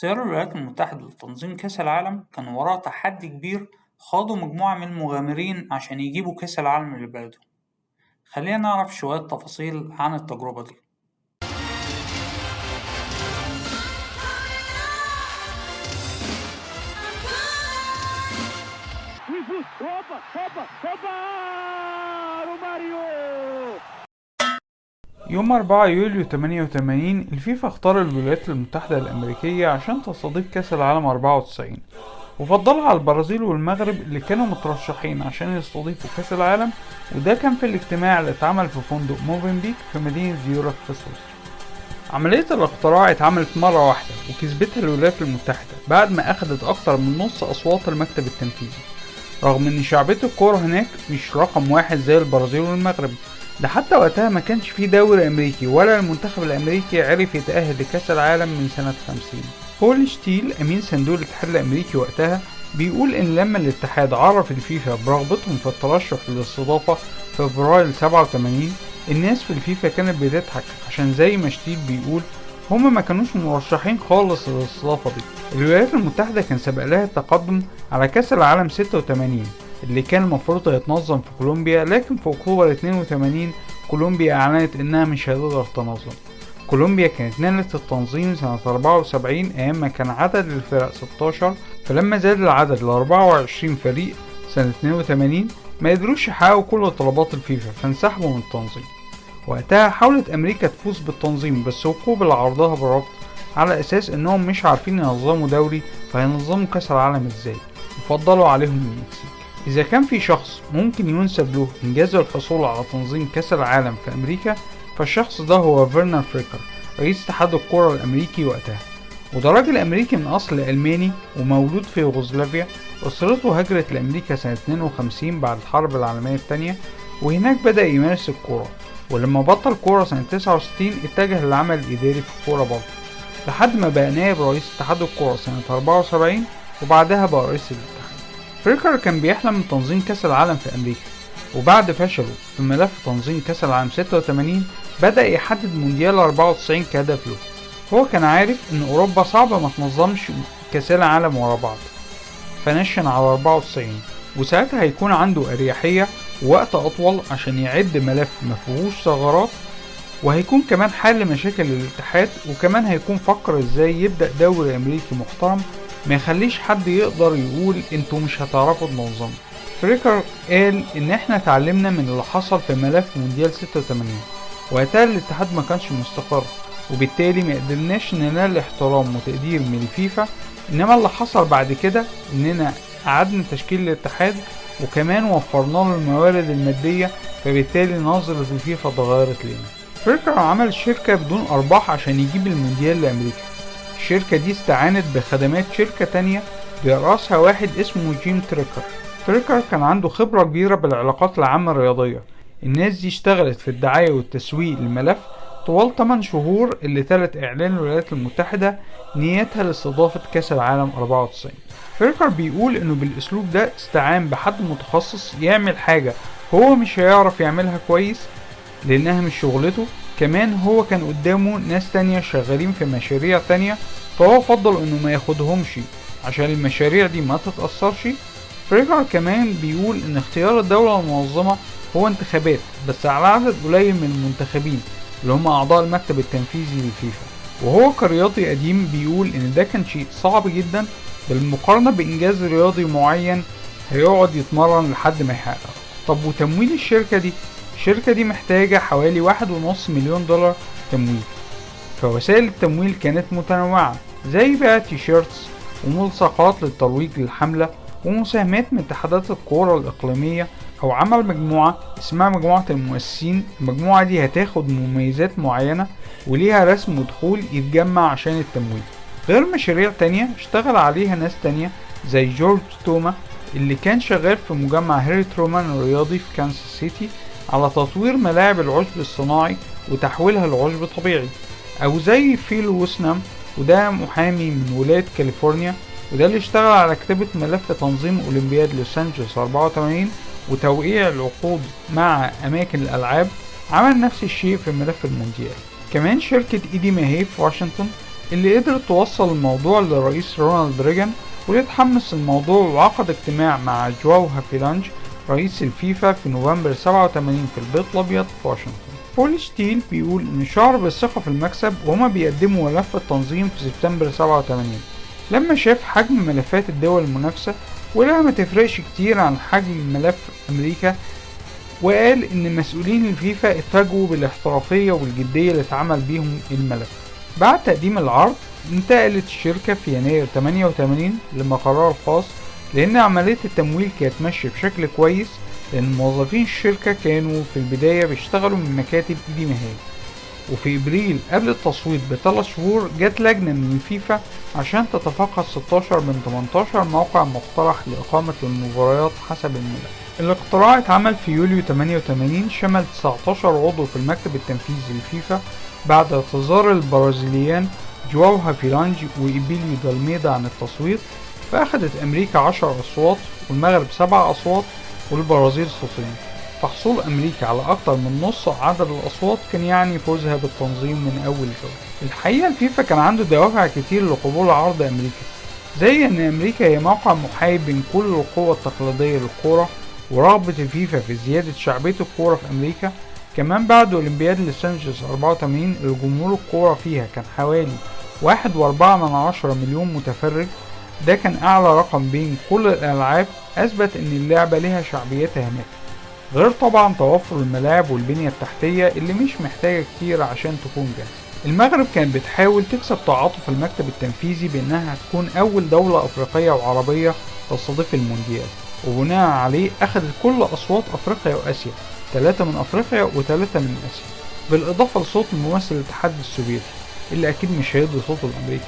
اختيار الولايات المتحدة لتنظيم كأس العالم كان وراه تحدي كبير خاضه مجموعة من المغامرين عشان يجيبوا كأس العالم لبلادهم. خلينا نعرف شوية تفاصيل عن التجربة دي. ويفوز هوبا هوبا هوبا روماريو. يوم 4 يوليو 88 الفيفا اختار الولايات المتحدة الأمريكية عشان تستضيف كأس العالم 94، وفضلها على البرازيل والمغرب اللي كانوا مترشحين عشان يستضيفوا كأس العالم. وده كان في الاجتماع اللي اتعمل في فندق موفنبيك في مدينة زيورخ في سويسرا. عملية الاختراع اتعملت مرة واحدة وكسبتها الولايات المتحدة بعد ما أخدت أكتر من نص أصوات المكتب التنفيذي، رغم إن شعبية الكورة هناك مش رقم واحد زي البرازيل والمغرب. ده حتى وقتها ما كانش فيه دوري أمريكي ولا المنتخب الأمريكي عرف يتأهل لكأس العالم من سنة 50. بول شتيل أمين صندوق الاتحاد الأمريكي وقتها بيقول إن لما الاتحاد عرف الفيفا برغبتهم في الترشح للاستضافة في فبراير 87، الناس في الفيفا كانت بتضحك، عشان زي ما شتيل بيقول هما ما كانوش مرشحين خالص للاستضافة دي. الولايات المتحدة كان سبق لها التقدم على كأس العالم 86 اللي كان المفروض هيتنظم في كولومبيا، لكن في أكتوبر 82 كولومبيا أعلنت إنها مش هتقدر تنظم. كولومبيا كانت نالت التنظيم سنة 74 أيام ما كان عدد الفرق 16، فلما زاد العدد ل 24 فريق سنة 82 ما قدروش يحققوا كل طلبات الفيفا فانسحبوا من التنظيم. وقتها حاولت أمريكا تفوز بالتنظيم بس وقوبل عرضها بالرفض على أساس إنهم مش عارفين ينظموا دوري فهينظموا كأس العالم إزاي، وفضلوا عليهم المكسيك. إذا كان في شخص ممكن ينسب له إنجاز الحصول على تنظيم كأس العالم في أمريكا فالشخص ده هو فيرنر فريكر، رئيس اتحاد الكرة الأمريكي وقتها. وده راجل أمريكي من أصل ألماني ومولود في يوغوسلافيا، أسرته هجرت لأمريكا سنة 52 بعد الحرب العالمية التانية، وهناك بدأ يمارس الكورة. ولما بطل كورة سنة 69 اتجه للعمل الإداري في الكورة برضه، لحد ما بقى نائب رئيس اتحاد الكورة سنة 74 وبعدها بقى رئيس الاتحاد. فريكر كان بيحلم من تنظيم كأس العالم في أمريكا، وبعد فشله في ملف تنظيم كأس العالم 86 بدأ يحدد مونديال 94 كهدف له. هو كان عارف إن أوروبا صعبة ما تنظمش كأس العالم ورا بعض، فنشن على 94، وساعتها هيكون عنده أريحية ووقت أطول عشان يعد ملف مفيهوش ثغرات، وهيكون كمان حل مشاكل الاتحاد، وكمان هيكون فكر ازاي يبدأ دوري أمريكي محترم ما يخليش حد يقدر يقول انتوا مش هتعرفوا تنظموا. فريكر قال ان احنا اتعلمنا من اللي حصل في ملف مونديال 86، وقتها الاتحاد ما كانش مستقر، وبالتالي ما قدرناش ننال احترام وتقدير من الفيفا. انما اللي حصل بعد كده اننا قعدنا تشكيل الاتحاد وكمان وفرنا له الموارد المادية، فبالتالي نظرة الفيفا اتغيرت لنا. فريكر عمل شركة بدون أرباح عشان يجيب المونديال لأمريكا. الشركة دي استعانت بخدمات شركة تانية بيرأسها واحد اسمه جيم تريكر. تريكر كان عنده خبرة كبيرة بالعلاقات العامة الرياضية. الناس دي اشتغلت في الدعاية والتسويق للملف طوال 8 شهور اللي تلت إعلان الولايات المتحدة نيتها لاستضافة كأس العالم 94. فريكر بيقول إنه بالأسلوب ده استعان بحد متخصص يعمل حاجة هو مش هيعرف يعملها كويس لأنها مش شغلته. كمان هو كان قدامه ناس تانية شغالين في مشاريع تانية، فهو فضل إنه ما ياخدهمش عشان المشاريع دي ما تتأثرش. فريكر كمان بيقول إن اختيار الدولة المنظمة هو انتخابات بس على عدد قليل من المنتخبين اللي هم أعضاء المكتب التنفيذي للفيفا، وهو كرياضي قديم بيقول إن ده كان شيء صعب جدا بالمقارنة بإنجاز رياضي معين هيقعد يتمرن لحد ما يحققه. طب وتمويل الشركة دي محتاجة حوالي 1.5 مليون دولار تمويل، فوسائل التمويل كانت متنوعة زي بيع تيشيرتس وملصقات للترويج للحملة ومساهمات من اتحادات الكورة الإقليمية، أو عمل مجموعة اسمها مجموعة المؤسسين. المجموعة دي هتاخد مميزات معينة وليها رسم ودخول يتجمع عشان التمويل، غير مشاريع تانية اشتغل عليها ناس تانية زي جورج توما اللي كان شغال في مجمع هاري ترومان الرياضي في كانساس سيتي على تطوير ملاعب العشب الصناعي وتحويلها لعشب طبيعي، أو زي فيل وسنام وده محامي من ولاية كاليفورنيا وده اللي اشتغل على كتابة ملف تنظيم أولمبياد لوس أنجلوس 84 وتوقيع العقود مع أماكن الألعاب. عمل نفس الشيء في ملف المونديال. كمان شركة إيدي ماهي في واشنطن اللي قدرت توصل الموضوع للرئيس رونالد ريجان، واللي اتحمس الموضوع وعقد اجتماع مع جواو هافيلانج رئيس الفيفا في نوفمبر 87 في البيت الأبيض في واشنطن. بول شتيل بيقول إن شعر بالثقة في المكسب وهما بيقدموا ملف التنظيم في سبتمبر 87 لما شاف حجم ملفات الدول المنافسة ولها ما تفرقش كتير عن حجم ملف أمريكا، وقال إن مسؤولين الفيفا اتفاجئوا بالاحترافية والجدية اللي اتعمل بيهم الملف. بعد تقديم العرض انتقلت الشركة في يناير 88 لمقرها الخاص، لأن عملية التمويل كانت ماشية بشكل كويس، لأن موظفين الشركة كانوا في البداية بيشتغلوا من مكاتب إيدي مهام. وفي إبريل قبل التصويت ب3 شهور جت لجنة من الفيفا عشان تتفقد 16 من 18 موقع مقترح لإقامة المباريات حسب الملف. الاقتراع اتعمل في يوليو 88، شمل 19 عضو في المكتب التنفيذي للفيفا بعد اعتذار البرازيليان جواو هافيلانج وإيبيليو دالميدا عن التصويت. فأخدت أمريكا 10 أصوات والمغرب 7 أصوات والبرازيل صوتين، فحصول أمريكا على أكتر من نص عدد الأصوات كان يعني فوزها بالتنظيم من أول جولة. الحقيقة الفيفا كان عنده دوافع كتير لقبول عرض أمريكا، زي إن أمريكا هي موقع محايد بين كل القوى التقليدية للكورة، ورغبة الفيفا في زيادة شعبية الكورة في أمريكا. كمان بعد أولمبياد لوس أنجلوس 84 الجمهور الكورة فيها كان حوالي 1.4 مليون متفرج، ده كان أعلى رقم بين كل الألعاب، أثبت إن اللعبة لها شعبيتها هناك، غير طبعا توفر الملاعب والبنية التحتية اللي مش محتاجة كتير عشان تكون جاهزة. المغرب كانت بتحاول تكسب تعاطف المكتب التنفيذي بأنها هتكون أول دولة أفريقية وعربية تستضيف المونديال، وبناء عليه أخذت كل أصوات أفريقيا وآسيا، 3 من أفريقيا و3 من آسيا، بالإضافة لصوت ممثل الاتحاد السوفيتي اللي أكيد مش هيدي صوته لأمريكا.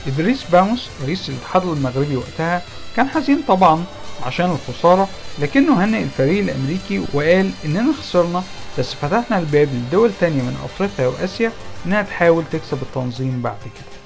إدريس باموس رئيس الاتحاد المغربي وقتها كان حزين طبعا عشان الخسارة، لكنه هنئ الفريق الأمريكي وقال إننا خسرنا بس فتحنا الباب لدول تانية من أفريقيا وآسيا إنها تحاول تكسب التنظيم بعد كده.